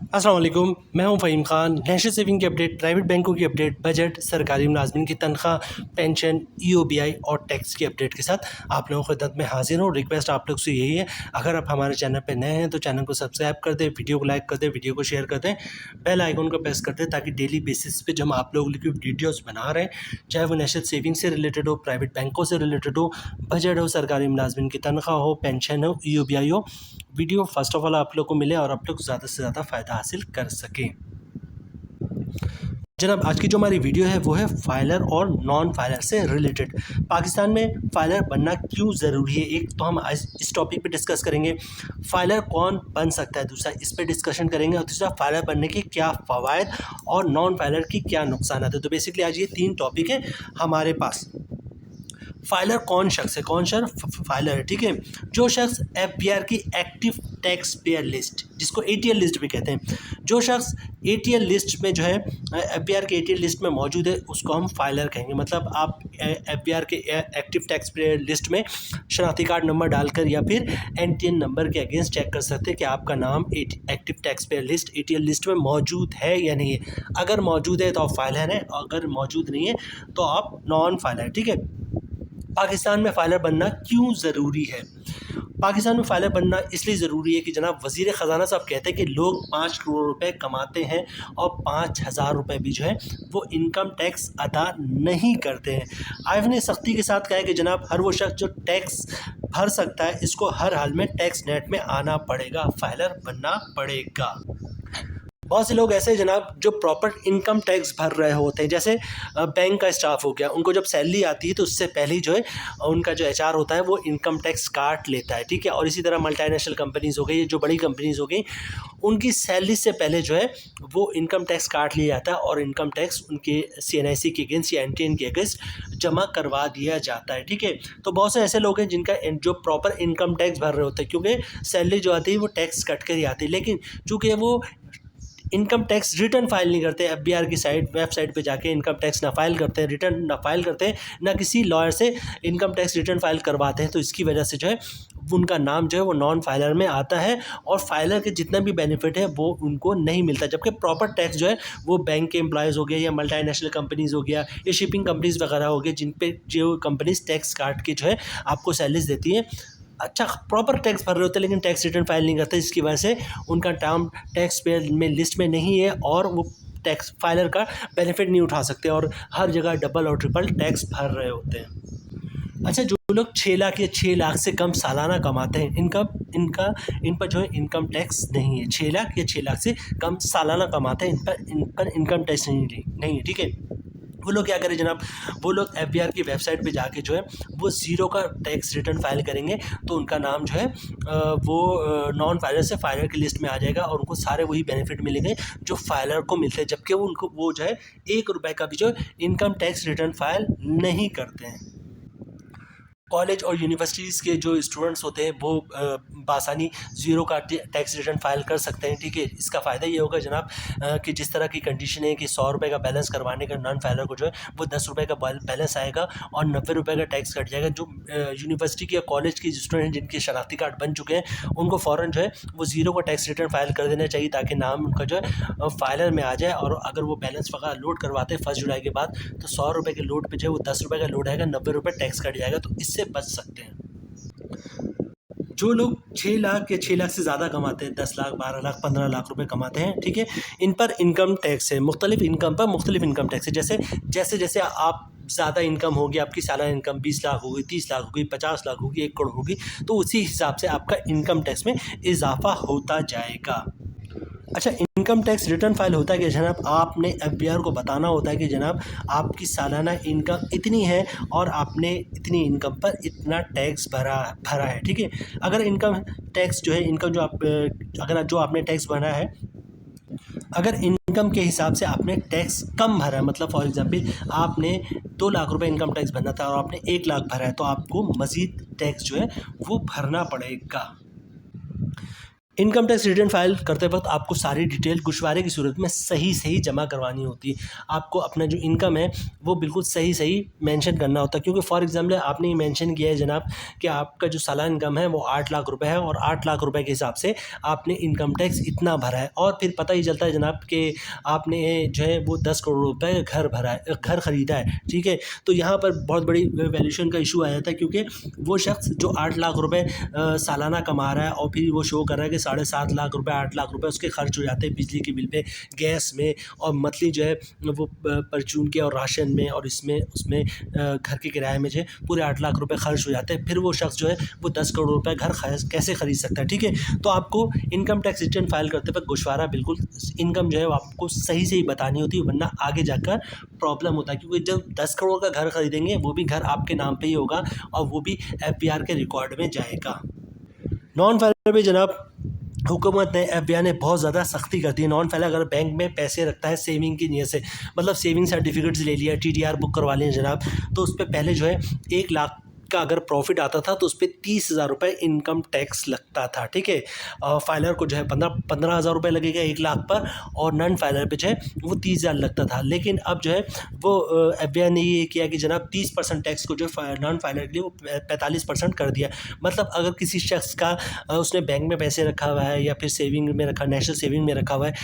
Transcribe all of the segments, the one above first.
अस्सलाम वालेकुम, मैं हूं फ़हीम खान। नेशनल सेविंग की अपडेट, प्राइवेट बैंकों की अपडेट, बजट, सरकारी मुलाजमिन की तनख्वाह, पेंशन, ईओबीआई और टैक्स की अपडेट के साथ आप लोगों की खिदमत में हाजिर हूँ। रिक्वेस्ट आप लोग से यही है, अगर आप हमारे चैनल पर नए हैं तो चैनल को सब्सक्राइब कर दें, वीडियो को लाइक कर दें, वीडियो को शेयर कर दें, बेल आइकन को प्रेस कर दें ताकि डेली बेसिस पे जब हम आप लोगों की वीडियोज़ बना रहे हैं, चाहे वो नेशनल सेविंग से रिलेटेड हो, प्राइवेट बैंकों से रिलेटेड हो, बजट हो, सरकारी मुलाजमिन की तनख्वाह हो, पेंशन हो, ईओबीआई हो, वीडियो फर्स्ट ऑफ ऑल आप लोग को मिले और आप लोग ज़्यादा से ज़्यादा फ़ायदा हासिल कर सकें। जनाब, आज की जो हमारी वीडियो है वो है फाइलर और नॉन फाइलर से रिलेटेड। पाकिस्तान में फाइलर बनना क्यों ज़रूरी है, एक तो हम आज इस टॉपिक पे डिस्कस करेंगे। फाइलर कौन बन सकता है, दूसरा इस पे डिस्कशन करेंगे, और तीसरा फाइलर बनने के क्या फ़वाइद और नॉन फाइलर की क्या नुकसान है। तो बेसिकली आज ये 3 टॉपिक है हमारे पास। फाइलर कौन शख्स है, कौन शख्स फाइलर है, ठीक है। जो शख्स एफबीआर की एक्टिव टैक्स पेयर लिस्ट, जिसको एटीएल लिस्ट भी कहते हैं, जो शख्स एटीएल लिस्ट में जो है एफबीआर के एटीएल लिस्ट में मौजूद है उसको हम फाइलर कहेंगे। मतलब आप एफबीआर के एक्टिव टैक्स पेयर लिस्ट में शनाख्ती कार्ड नंबर डालकर या फिर एनटीएन नंबर के अगेंस्ट चेक कर सकते हैं कि आपका नाम active tax payer list ATL list में मौजूद है या नहीं है। अगर मौजूद है तो आप फाइलर हैं, अगर मौजूद नहीं है तो आप नॉन फाइलर, ठीक है। पाकिस्तान में फाइलर बनना क्यों ज़रूरी है? पाकिस्तान में फाइलर बनना इसलिए ज़रूरी है कि जनाब वज़ीर ख़जाना साहब कहते हैं कि लोग 5 करोड़ रुपए कमाते हैं और 5,000 रुपये भी जो है वो इनकम टैक्स अदा नहीं करते हैं। आईएमएफ ने सख्ती के साथ कहा है कि जनाब हर वो शख्स जो टैक्स भर सकता है इसको हर हाल में टैक्स नेट में आना पड़ेगा, फाइलर बनना पड़ेगा। बहुत से लोग ऐसे हैं जनाब जो प्रॉपर इनकम टैक्स भर रहे होते हैं, जैसे बैंक का स्टाफ हो गया, उनको जब सैलरी आती है तो उससे पहले ही जो है उनका जो एचआर होता है वो इनकम टैक्स काट लेता है, ठीक है। और इसी तरह मल्टीनेशनल कंपनीज़ हो गई, जो बड़ी कंपनीज़ हो गई, उनकी सैलरी से पहले जो है वो इनकम टैक्स काट लिया जाता है और इनकम टैक्स उनके सीएनआईसी के अगेंस्ट या एनटीएन के अगेंस्ट जमा करवा दिया जाता है, ठीक है। तो बहुत से ऐसे लोग हैं जिनका जो प्रॉपर इनकम टैक्स भर रहे होते हैं, क्योंकि सैलरी जो आती है वो टैक्स कट कर ही आती है, लेकिन चूँकि वो इनकम टैक्स रिटर्न फाइल नहीं करते, एफबीआर की वेबसाइट पे जाके इनकम टैक्स ना फाइल करते हैं, रिटर्न ना फाइल करते हैं, ना किसी लॉयर से इनकम टैक्स रिटर्न फाइल करवाते हैं, तो इसकी वजह से जो है उनका नाम जो है वो नॉन फाइलर में आता है और फाइलर के जितना भी बेनिफिट है वो उनको नहीं मिलता। जबकि प्रॉपर टैक्स जो है वो बैंक के एम्प्लॉयज़ हो गया या मल्टीनेशनल कंपनीज़ हो गया या शिपिंग कंपनीज़ वगैरह हो गए, जिन पे जो कंपनीज टैक्स काट के जो है आपको सैलरीज देती हैं, अच्छा प्रॉपर टैक्स भर रहे होते हैं लेकिन टैक्स रिटर्न फाइल नहीं करते, जिसकी वजह से उनका टर्म टैक्स पेयर में लिस्ट में नहीं है और वो टैक्स फाइलर का बेनिफिट नहीं उठा सकते और हर जगह डबल और ट्रिपल टैक्स भर रहे होते हैं। अच्छा, जो लोग 6 लाख या 6 लाख से कम सालाना कमाते हैं, इन पर जो है इनकम टैक्स नहीं है। 6 लाख या 6 लाख से कम सालाना कमाते हैं, इन पर इनकम टैक्स नहीं है, ठीक है। वो लोग क्या करें जनाब, वो लोग एफबीआर की वेबसाइट पे जाके जो है वो ज़ीरो का टैक्स रिटर्न फाइल करेंगे तो उनका नाम जो है वो नॉन फाइलर से फाइलर की लिस्ट में आ जाएगा और उनको सारे वही बेनिफिट मिलेंगे जो फाइलर को मिलते हैं, जबकि उनको वो जो है 1 रुपये का भी जो इनकम टैक्स रिटर्न फाइल नहीं करते हैं। कॉलेज और यूनिवर्सिटीज़ के जो स्टूडेंट्स होते हैं वो बासानी ज़ीरो का टैक्स रिटर्न फाइल कर सकते हैं, ठीक है। इसका फ़ायदा ये होगा जनाब कि जिस तरह की कंडीशन है कि 100 रुपये का बैलेंस करवाने का नॉन फाइलर को जो है वो 10 रुपये का बैलेंस आएगा और 90 रुपये का टैक्स कट जाएगा। जो यूनिवर्सिटी के कॉलेज के स्टूडेंट जिनके शनाख्ती कार्ड बन चुके हैं उनको फ़ौरन जो है वो ज़ीरो का टैक्स रिटर्न फाइल कर देना चाहिए ताकि नाम उनका जो है फाइलर में आ जाए, और अगर वो बैलेंस वगैरह लोड करवाते हैं 1 जुलाई के बाद तो 100 रुपये के लोड पर जो है वो 10 रुपये का लोड आएगा, 90 रुपये टैक्स कट जाएगा, तो इससे बच सकते हैं। जो लोग 6 लाख या 6 लाख से ज़्यादा कमाते हैं, 10 लाख, 12 लाख, 15 लाख रुपए कमाते हैं, ठीक है, इन पर इनकम टैक्स है। मुख्तलिफ इनकम पर मुख्तलिफ इनकम टैक्स है। जैसे जैसे आप ज़्यादा इनकम होगी, आपकी सालाना इनकम 20 लाख होगी, 30 लाख होगी, 50 लाख होगी, 1 करोड़ होगी, तो उसी हिसाब से आपका इनकम टैक्स में इजाफा होता जाएगा। अच्छा, इनकम टैक्स रिटर्न फाइल होता है कि जनाब आपने एफबीआर को बताना होता है कि जनाब आपकी सालाना इनकम इतनी है और आपने इतनी इनकम पर इतना टैक्स भरा है, ठीक है। अगर इनकम टैक्स जो है अगर जो आपने टैक्स भरा है, अगर इनकम के हिसाब से आपने टैक्स कम भरा है, मतलब फॉर एग्जांपल आपने 2 लाख रुपए इनकम टैक्स भरना था और आपने 1 लाख भरा है, तो आपको मज़ीद टैक्स जो है वो भरना पड़ेगा। इनकम टैक्स रिटर्न फाइल करते वक्त आपको सारी डिटेल गुशवारे की सूरत में सही सही जमा करवानी होती है। आपको अपना जो इनकम है वो बिल्कुल सही सही मेंशन करना होता है, क्योंकि फॉर एग्जांपल आपने ये मेंशन किया है जनाब कि आपका जो सालाना इनकम है वो 8 लाख रुपए है और 8 लाख रुपए के हिसाब से आपने इनकम टैक्स इतना भरा है, और फिर पता ही चलता है जनाब कि आपने जो है वो 10 करोड़ रुपए घर भरा है, घर ख़रीदा है, ठीक है। तो यहाँ पर बहुत बड़ी वैल्यूएशन का इशू आ जाता है, क्योंकि वो शख्स जो 8 लाख रुपए सालाना कमा रहा है और फिर वो शो कर रहा है कि 7.5 लाख रुपए 8 लाख रुपए उसके खर्च हो जाते हैं बिजली के बिल पे, गैस में, और मंथली जो है वो परचून के और राशन में और इसमें उसमें घर के किराए में जो है पूरे 8 लाख रुपए खर्च हो जाते हैं। फिर वो शख्स जो है वो 10 करोड़ रुपए घर कैसे खरीद सकता है, ठीक है। तो आपको इनकम टैक्स रिटर्न फाइल करते वक्त गोशवारा बिल्कुल इनकम जो है वो आपको सही सही बतानी होती है, वरना आगे जाकर प्रॉब्लम होता है, क्योंकि जब 10 करोड़ का घर खरीदेंगे वो भी घर आपके नाम पे ही होगा और वो भी एफबीआर के रिकॉर्ड में जाएगा। नॉन फाइलर पे जनाब हुकूमत ने एफबीआई ने बहुत ज़्यादा सख्ती कर दी है। नॉन फाइलर अगर बैंक में पैसे रखता है सेविंग की नीयत से, मतलब सेविंग सर्टिफिकेट्स ले लिया, टीडीआर बुक करवा लें जनाब, तो उस पर पहले जो है 1 लाख का अगर प्रॉफिट आता था तो उस पर 30,000 रुपये इनकम टैक्स लगता था, ठीक है। फाइलर को जो है 15,000 रुपये लगेगा 1 लाख पर, और नॉन फाइलर पे जो है वो 30,000 लगता था। लेकिन अब जो है वो एफबीआई ने ये किया कि जनाब 30% टैक्स को जो नॉन फाइलर के लिए वो 45% कर दिया। मतलब अगर किसी शख्स का उसने बैंक में पैसे रखा हुआ है या फिर सेविंग में रखा, नेशनल सेविंग में रखा हुआ है,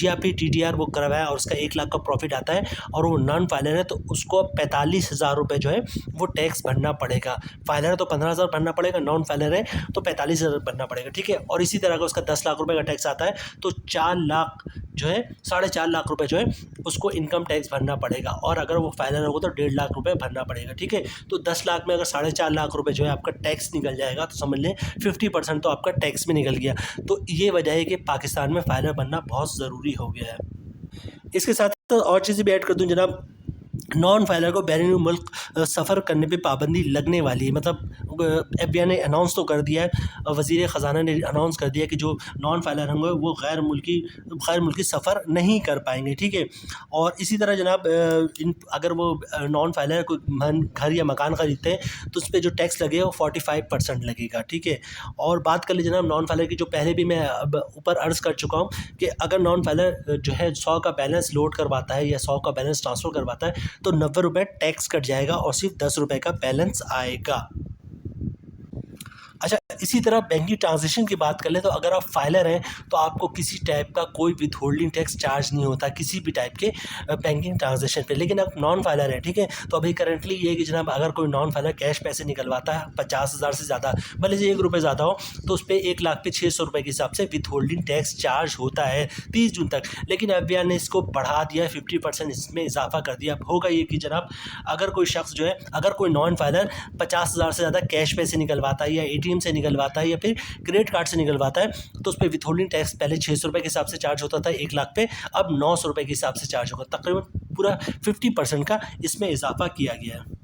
या फिर टीडीआर बुक करा हुआ है और उसका 1 लाख का प्रॉफिट आता है और वो नॉन फाइलर है, तो उसको 45,000 रुपये जो है वो टैक्स भरना पड़ेगा। फाइलर है तो 15,000 भरना पड़ेगा, नॉन फाइलर है तो 45,000 भरना पड़ेगा, ठीक है। और इसी तरह का उसका 10 लाख रुपए का टैक्स आता है तो 4 लाख जो है 4.5 लाख रुपए जो है उसको इनकम टैक्स भरना पड़ेगा, और अगर वो फाइलर होगा तो 1.5 लाख रुपए भरना पड़ेगा, ठीक है। तो 10 लाख में अगर 4.5 लाख रुपए जो है आपका टैक्स निकल जाएगा तो समझ लें 50% तो आपका टैक्स में निकल गया। तो ये वजह है कि पाकिस्तान में फाइलर बनना बहुत ज़रूरी हो गया है। इसके साथ तो और चीज़ें भी ऐड कर दूँ जनाब, नॉन फाइलर को बैरून मुल्क सफ़र करने पे पाबंदी लगने वाली है। मतलब एफबीआई ने अनाउंस तो कर दिया है, वज़ीर ख़जाना ने अनाउंस कर दिया कि जो नॉन फाइलर होंगे वो गैर मुल्की सफ़र नहीं कर पाएंगे, ठीक है। और इसी तरह जनाब अगर वो नॉन फाइलर कोई घर या मकान ख़रीदते हैं तो उस पर जो टैक्स लगेगा वो 45% लगेगा, ठीक है। और बात कर ले जनाब नॉन फाइलर की, जो पहले भी मैं अब ऊपर अर्ज़ कर चुका हूँ कि अगर नॉन फाइलर जो है 100 का बैलेंस लोड करवाता है या 100 का बैलेंस ट्रांसफ़र करवाता है तो 90 रुपये टैक्स कट जाएगा और सिर्फ 10 रुपये का बैलेंस आएगा। अच्छा, इसी तरह बैंकिंग ट्रांजैक्शन की बात कर लें तो अगर आप फाइलर हैं तो आपको किसी टाइप का कोई विद होल्डिंग टैक्स चार्ज नहीं होता किसी भी टाइप के बैंकिंग ट्रांजैक्शन पे। लेकिन आप नॉन फाइलर हैं, ठीक है, तो अभी करंटली ये है कि जनाब अगर कोई नॉन फाइलर कैश पैसे निकलवाता है 50,000 से ज़्यादा, भले से 1 रुपये ज़्यादा हो, तो उस पर 1 लाख पे 600 रुपये के हिसाब से विद होल्डिंग टैक्स चार्ज होता है 30 जून तक। लेकिन एफबीआई ने इसको बढ़ा दिया, 50% इसमें इजाफा कर दिया। अब होगा ये कि जनाब अगर कोई शख्स जो है, अगर कोई नॉन फाइलर 50,000 से ज़्यादा कैश पैसे निकलवाता है या ATM से निकलवाता है या फिर क्रेडिट कार्ड से निकलवाता है तो उस पर विथहोल्डिंग टैक्स पहले 600 रुपये के हिसाब से चार्ज होता था 1 लाख पे, अब 900 रुपये के हिसाब से चार्ज होगा। तकरीबन पूरा 50% का इसमें इजाफा किया गया है।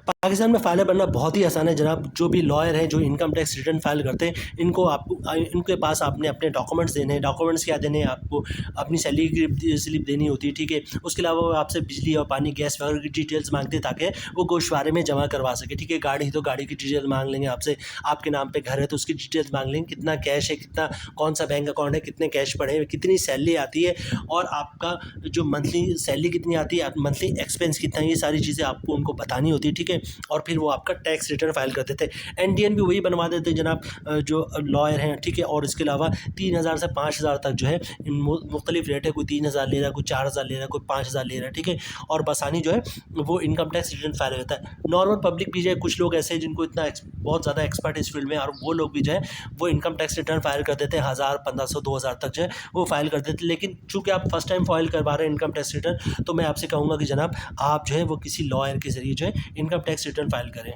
पाकिस्तान में फाइलर बनना बहुत ही आसान है जनाब। जो भी लॉयर हैं जो इनकम टैक्स रिटर्न फाइल करते हैं इनके पास आपने अपने डॉक्यूमेंट्स देने हैं। डॉक्यूमेंट्स क्या देने हैं? आपको अपनी सैलरी की स्लिप देनी होती है, ठीक है। उसके अलावा वो आपसे बिजली और पानी गैस वगैरह की डिटेल्स मांगते हैं ताकि वो गोशवारे में जमा करवा सके, ठीक है। गाड़ी तो गाड़ी की डिटेल मांग लेंगे आपसे, आपके नाम पर घर है तो उसकी डिटेल्स मांग लेंगे, कितना कैश है, कितना कौन सा बैंक अकाउंट है, कितने कैश पड़े हैं, कितनी सैलरी आती है और आपका जो मंथली सैलरी कितनी आती है, मंथली एक्सपेंस कितना है, ये सारी चीज़ें आपको उनको बतानी होती है, ठीक है। और फिर वो आपका टैक्स रिटर्न फाइल कर देते हैं। एनटीएन भी वही बनवा देते हैं जनाब जो लॉयर हैं, ठीक है। और इसके अलावा 3,000 से 5,000 तक जो है मुख्तलिफ रेट है, कोई 3,000 ले रहा है, कोई 4,000 ले रहा है, कोई 5,000 ले रहा है, ठीक है। और बसानी जो है वो इनकम टैक्स रिटर्न फाइल रहता है। नॉर्मल पब्लिक भी जो है, कुछ लोग ऐसे हैं जिनको इतना बहुत ज़्यादा एक्सपर्ट इस फील्ड में, और वो लोग भी जो है वो इनकम टैक्स रिटर्न फाइल कर देते हैं 1,000, 1,500, 2,000 तक जो है वो फाइल कर देते हैं। लेकिन चूँकि आप फर्स्ट टाइम फाइल करवा रहे हैं इनकम टैक्स रिटर्न, तो मैं आपसे कहूँगा कि जनाब आप जो है वो किसी लॉयर के ज़रिए जो है इनकम टैक्स रिटर्न फाइल करें।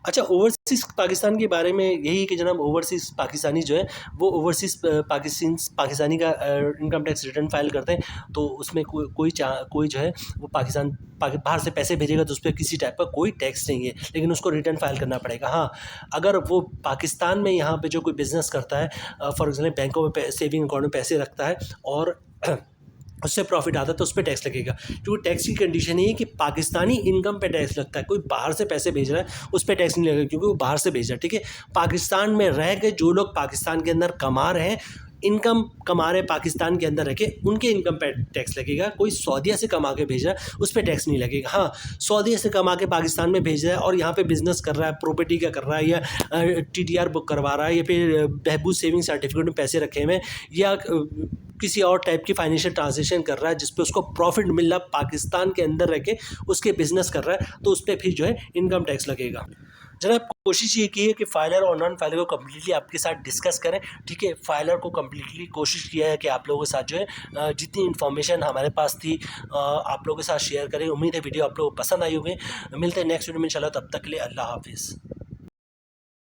अच्छा, ओवरसीज़ पाकिस्तान के बारे में यही कि जनाब ओवरसीज़ पाकिस्तानी जो है वो ओवरसीज़ पाकिस्तानी का इनकम टैक्स रिटर्न फाइल करते हैं, तो उसमें कोई जो है वो बाहर से पैसे भेजेगा तो उस पर किसी टाइप का कोई टैक्स नहीं है, लेकिन उसको रिटर्न फाइल करना पड़ेगा। हाँ, अगर वो पाकिस्तान में यहाँ पे जो कोई बिज़नेस करता है, फॉर एग्जाम्पल बैंकों में सेविंग अकाउंट में पैसे रखता है और उससे प्रॉफिट आता है तो उस पर टैक्स लगेगा, क्योंकि टैक्स की कंडीशन ये है कि पाकिस्तानी इनकम पे टैक्स लगता है। कोई बाहर से पैसे भेज रहा है उस पर टैक्स नहीं लगेगा, क्योंकि वो बाहर से भेज रहा है। ठीक है, पाकिस्तान में रह के जो लोग पाकिस्तान के अंदर कमा रहे हैं, इनकम कमा रहे पाकिस्तान के अंदर रह के, उनके इनकम पे टैक्स लगेगा। कोई सऊदीया से कमा के भेज रहा है उस पर टैक्स नहीं लगेगा। हाँ, सऊदीया से कमा के पाकिस्तान में भेज रहा है और यहाँ पे बिजनेस कर रहा है, प्रॉपर्टी का कर रहा है, या TDR बुक करवा रहा है, या फिर बहबूद सेविंग सर्टिफिकेट में पैसे रखे हुए हैं, या किसी और टाइप की फाइनेंशियल ट्रांजेक्शन कर रहा है जिस पे उसको प्रॉफिट मिल रहा है, पाकिस्तान के अंदर रह के उसके बिजनेस कर रहा है, तो उस पर फिर जो है इनकम टैक्स लगेगा। जनाब, कोशिश ये की है कि फाइलर और नॉन फाइलर को कम्प्लीटली आपके साथ डिस्कस करें। ठीक है, फाइलर को कम्प्लीटली कोशिश किया है कि आप लोगों के साथ जो है जितनी इन्फॉर्मेशन हमारे पास थी आप लोगों के साथ शेयर करें। उम्मीद है वीडियो आप लोगों को पसंद आई होगी। मिलते हैं नेक्स्ट वीडियो में इंशाल्लाह, तब तक के लिए अल्लाह हाफिज़।